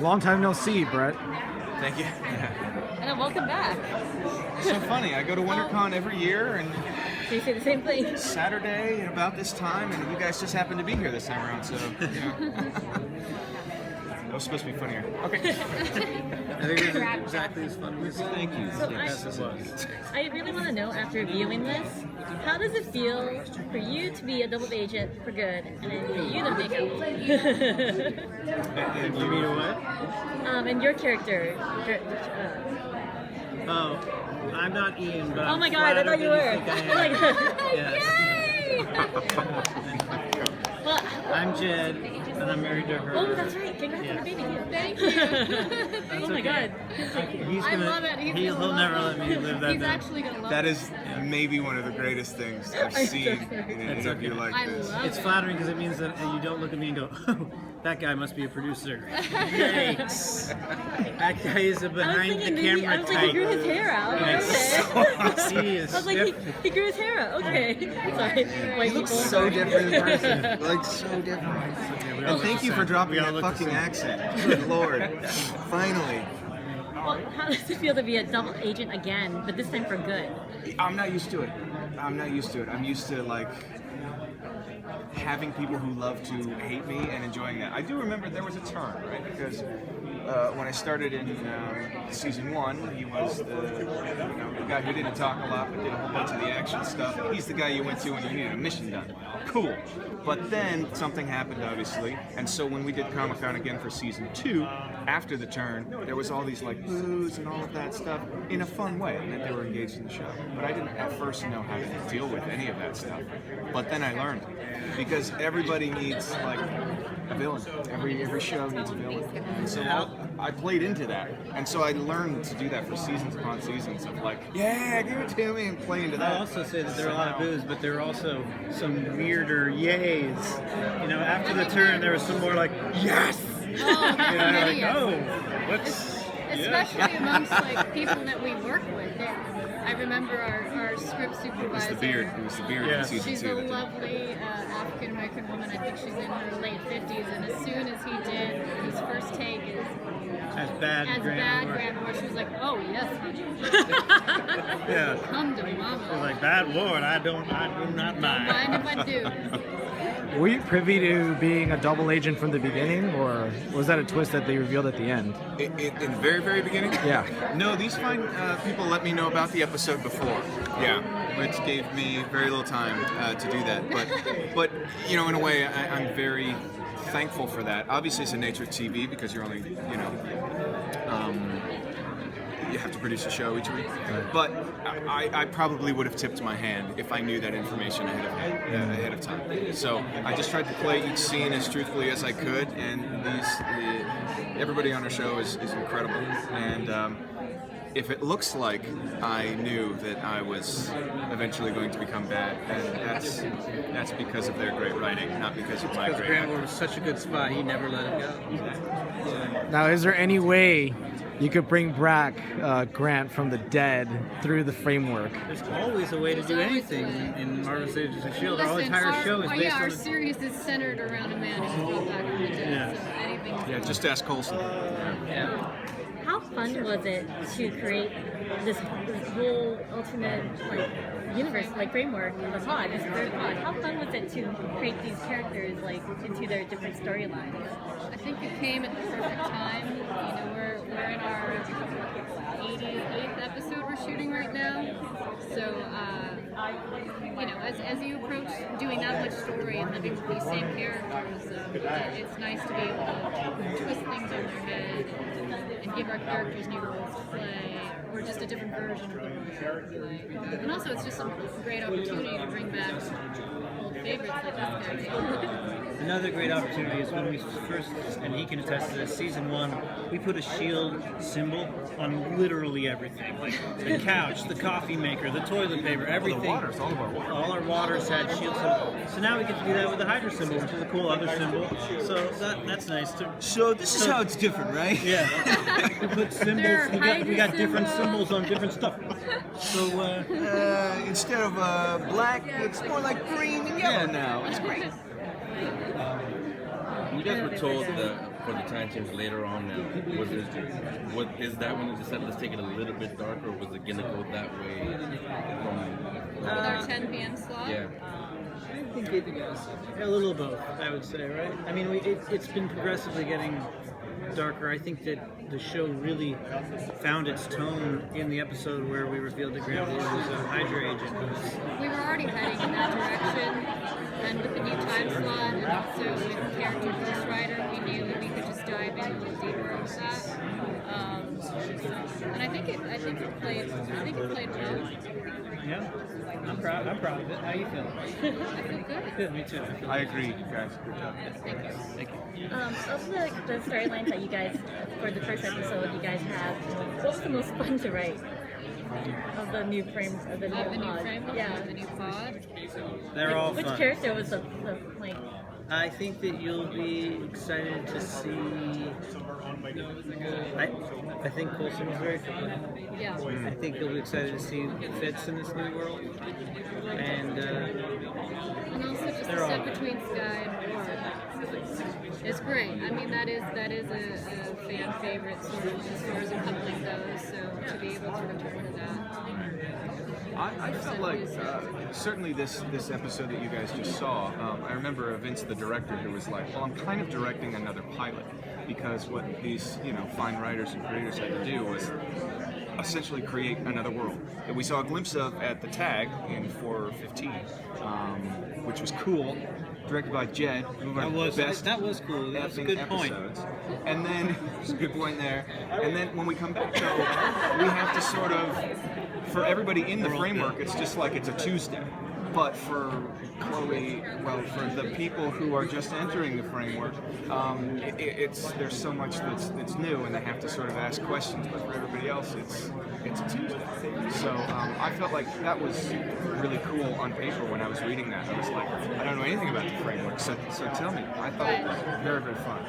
Long time no see, Brett. Thank you. And welcome back. It's so funny. I go to Wondercon every year, and So you say the same thing. Saturday at about this time, and you guys just happen to be here this time around, so, you know. That was supposed to be funnier. Okay. I think it was exactly as fun as Thank you. So as it was. I really want to know, after viewing this, how does it feel for you to be a double agent for good, and then for you to make out? And you mean what? And your character. Oh, I'm not Ian, but Oh my God, I thought you were. Oh my God. Yes. Well, I'm Jed, and I'm married to her. oh, that's right. Congrats on the baby. Thank you. Oh my God. He's I gonna, love it. He'll never let me live that He's down. actually gonna love That it. is maybe one of the greatest things I've seen in an That's interview okay. like I this. love It's it. flattering because it means that you don't look at me and go, oh, that guy must be a producer. Yikes. That guy is a I was behind thinking the maybe, camera I was like, type. he grew his hair out. Yes. Okay. He is I was like, different. he grew his hair out. Okay. Sorry. White He looks people. so different in person. Like, so different. And thank you for dropping that fucking accent. Good lord. Finally. Well, how does it feel to be a double agent again, but this time for good? I'm not used to it. I'm not used to it. I'm used to, like, having people who love to hate me and enjoying that. I do remember there was a turn, right? Because when I started in season 1, he was the guy who didn't talk a lot but did a whole bunch of the action stuff. He's the guy you went to when you needed a mission done. Cool. But then something happened, obviously, and so when we did Comic-Con again for season 2, after the turn, there was all these like boos and all of that stuff in a fun way, and that they were engaged in the show. But I didn't at first know how to deal with any of that stuff. But then I learned, because everybody needs like a villain. Every show needs a villain, and so I played into that, and so I learned to do that for seasons upon seasons of like, yeah, give it to me, and play into that. I'll also say that there are a lot of boos, but there are also some weirder yays. You know, after the turn, there was some more like, yes! Oh, You know, many like, years. oh, what's... Especially amongst like people that we work with. I remember our script supervisor. It was the beard Yeah. in season She's 2. a that did it. lovely African American woman. I think she's in her late 50s. And as soon as he did, his first take is As bad as Grand bad War. Grand War. She was like, "Oh yes, honey. Yeah. Come to It was mama. like, bad Lord, I do not mind. Mind if I do." Were you privy to being a double agent from the beginning, or was that a twist that they revealed at the end? In the very, very beginning? Yeah. No, these fine people let me know about the episode before. Yeah, which gave me very little time to do that. But you know, in a way, I'm very thankful for that. Obviously, it's the nature of TV because you're only, you know, you have to produce a show each week. But I probably would have tipped my hand if I knew that information ahead of time. So I just tried to play each scene as truthfully as I could, and everybody on our show is incredible. And if it looks like I knew that I was eventually going to become bad, then that's because of their great writing, not because of my Because great Grand acting. War was such a good spot, he never let it go. Now, is there any way you could bring back Grant from the dead through the framework? There's always a way to do There's always anything a way. in Marvel's Agents of S.H.I.E.L.D. Our Listen, entire show is based our on... series is centered around a man who's brought back from the dead. Yeah. So anything. Yeah, just ask Coulson. Yeah. How fun was it to create this whole alternate like universe, like framework of the pod, this third pod? How fun was it to create these characters like into their different storylines? I think it came at the perfect time. You know, we're in our 88th episode we're shooting right now. So, you know, as you approach doing that much story and living with these same characters, it's nice to be able to twist things on their head and give our characters new roles to play, or just a different version of the role to play. And also, it's just a great opportunity to bring back old favorites like this guy. Another great opportunity is when we first, and he can attest to this, season 1, we put a shield symbol on literally everything. Like the couch, the coffee maker, the toilet paper, everything. All our waters had shield symbols. So now we get to do that with the Hydra symbol, which is a cool other symbol. So that's nice to... So this is how it's different, right? Yeah. We put symbols, we got different symbols on different stuff. So, Instead of black, it's more like green and yellow now. It's great. You guys were told for the time change later on now? Was it what is that when they decided let's take it a little bit darker, or was it gonna go that way? With our 10 p.m. slot. Yeah. I think a little of both, I would say, right? I mean, it's been progressively getting darker. I think that the show really found its tone in the episode where we revealed that Grant Ward was a Hydra agent. We were already heading in that direction, and with the new time slot, and also with character Ghost Rider, we knew that we could just dive in a little deeper with that. And I think it played well. Yeah, I'm proud of it. How you feeling? I feel good. Good, me too. I agree, guys. Good job. Thank you. Of the storylines that you guys, for the first episode, you guys have, what was the most fun to write? Of the new frame, of the new The new pod? frame, Yeah. the new pod. They're all Which fun. character was the like? I think that you'll be excited to see. I think Coulson was very fun. Yeah. I think you'll be excited to see Fitz in this new world. And And also just the They're all- step between Sky and Ward is great. I mean, that is a fan favorite sort of as far as a coupling goes. So to be able to return to that. I felt like certainly this episode that you guys just saw. I remember Vince, the director, who was like, "Well, I'm kind of directing another pilot because what these fine writers and creators had to do was essentially create another world that we saw a glimpse of at the tag in 415, which was cool." Directed by Jed, one of our best that was cool. That was a effing good point. episodes. And then, there's a good point there. And then when we come back, though, we have to sort of, for everybody in the framework, it's just like it's a Tuesday. But for Chloe, well, for the people who are just entering the framework, there's so much that's new, and they have to sort of ask questions. But for everybody else, it's a Tuesday. So I felt like that was really cool on paper when I was reading that. I was like, I don't know anything about the framework, so tell me. I thought it was very, very fun.